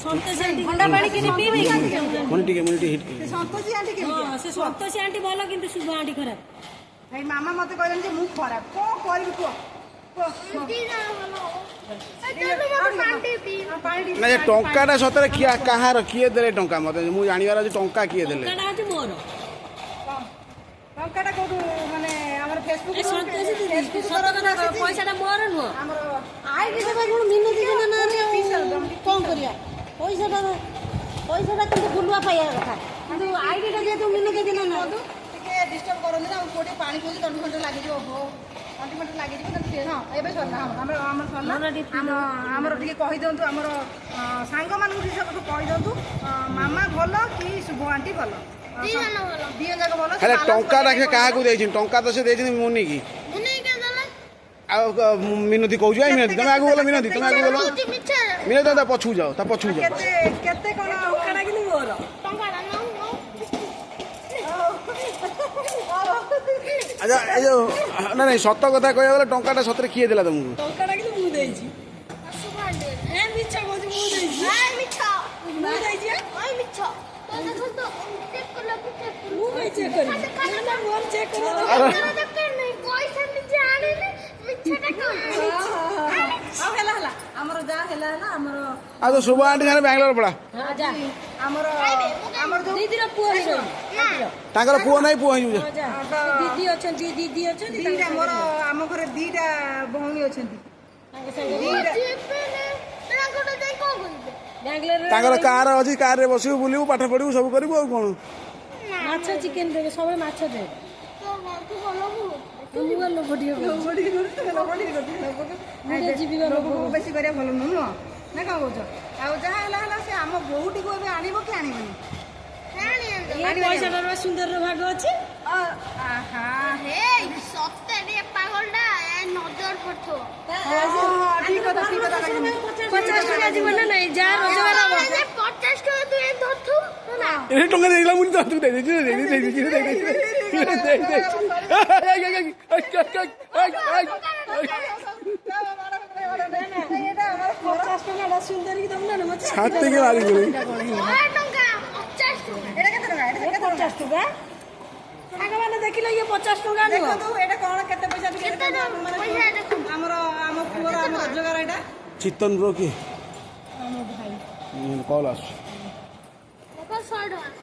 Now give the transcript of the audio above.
ଥଣ୍ଡା ପାଣି କିଣି ପିଇବେ ଇମ୍ୟୁନିଟି ହିଟ୍ ସନ୍ତୋଷୀ ଆଣ୍ଟି କେମିତି ସେ ସନ୍ତୋଷୀ ଆଣ୍ଟି ଭଲ କିନ୍ତୁ ଶୁଭ ଆଣ୍ଟି ଖରାପ। ଭାଇ ମାମା ମତେ କହିଲେନି ଯେ ମୁଁ ଖରାପ କଣ କରିବି କୁହ ନା ଏ ଟଙ୍କାଟା ସତରେ କାହାର କିଏ ଦେଲେ ଟଙ୍କା ମତେ ମୁଁ ଜାଣିବାର ଅଛି ଟଙ୍କା କିଏ ଦେଲେ ମୋର ଟଙ୍କାଟା କୋଉଠୁ ମାନେ ଆମର ଫେସବୁକ୍ ପଇସାଟା ମୋର ନୁହଁ ଆମର ଆଇଡି ଦେବା କଣ ମିନତି ଦିନ ନା କଣ କରିବା ପଇସାଟା କିନ୍ତୁ ବୁଲୁଆ ପାଇବା କଥା କିନ୍ତୁ ଆଇଡିଟା ଯେହେତୁ ମିନତି ଦିନ ନା ଟିକେ ଡିଷ୍ଟର୍ବ କରନ୍ତି ନା କୋଉଠି ପାଣି ପିଉଛି ତଣ୍ଟି ଫଣ୍ଟି ଲାଗିଯିବ ତଣ୍ଟି ଫଣ୍ଟି ଲାଗିଯିବ ହଁ ଏବେ ସରିଲା ଆମର ସରିଲା ଆମର ଟିକେ କହିଦିଅନ୍ତୁ ଆମର ସାଙ୍ଗମାନଙ୍କୁ ସବୁ କହିଦିଅନ୍ତୁ ମାମା ଭଲ କି ଶୁଭ ଆଣ୍ଟି ଭଲ ଦି ଯାକ ଭଲ ହେଲେ ଟଙ୍କାଟା ସେ କାହାକୁ ଦେଇଛନ୍ତି ଟଙ୍କା ତ ସେ ଦେଇଛନ୍ତି ମୁନିକି ଆଉ ମିନତି କହୁଛୁ ମିନତି ତମେ ଆଗକୁ ଗଲ ମିନତି ତମେ ଆଗକୁ ଗଲ ମିନତି ତା ପଛକୁ ଯାଅ ତା ପଛକୁ ଯାଅ କେତେ କଣ ଟଙ୍କାଟା କିନ୍ତୁ ମୋର ଆଚ୍ଛା ଏ ଯୋଉ ନାଇଁ ସତ କଥା କହିବାକୁ ଗଲେ ଟଙ୍କାଟା ସତରେ କିଏ ଦେଲା ତମକୁ ଟଙ୍କାଟା କିନ୍ତୁ ମୁଁ ଦେଇଛି ମିଛ କହୁଛି ମୁଁ ଦେଇଛି ଆମର ଯାହା ହେଲା ଆମର ଆଉ ତ ଶୁଭ ଆଣ୍ଟି ସାଙ୍ଗରେ ବାଙ୍ଗାଲୋର ପଳା ଆମର ଆମର ଦିଦିର ପୁଅ ତାଙ୍କର ପୁଅ ନାହିଁ ପୁଅ ହେଇଯିବ ଦିଦି ଅଛନ୍ତି ଦିଟା ମୋର ଆମ ଘରେ ଦିଟା ଭଉଣୀ ଅଛନ୍ତି ତାଙ୍କର କାର ଅଛି କାରରେ ବସିବୁ ବୁଲିବୁ ପାଠ ପଢିବୁ ସବୁ କରିବୁ ଆଉ କଣ ମାଛ ଚିକେନ ଦେବେ ସବୁବେଳେ ମାଛ ଦେବେ ବେଶୀ କରିବା ଭଲ ନୁହଁ ନା କଣ କହୁଛ ଆଉ ଯାହା ହେଲା ହେଲା ସେ ଆମ ବୋହୂଟିକୁ ଏବେ ଆଣିବ କି ଆଣିବନି ପଇସାଟାର ସୁନ୍ଦର ଭାଗ ଅଛି ପଚାଶ ଟଙ୍କା ଯିବ ନା ନାଇଁ ଯାହା ରୋଜଗାର ହବ ଏ ଟଙ୍କା ଦେଇଲା ମୁଁ ତୁ ଦେଇଦେଇଛି ଛାତିକି ମାରିଗଲି ସାଙ୍ଗମାନେ ଦେଖିଲେ ଇଏ 50 ଟଙ୍କା ଏଇଟା କଣ କେତେ ପଇସା ଆମର ଆମ ପୁଅର ଆମ ରୋଜଗାର ଏଇଟା ଚିତ୍ତନ ବ୍ରୋ କିଏ କଲ୍ ଆସୁଛି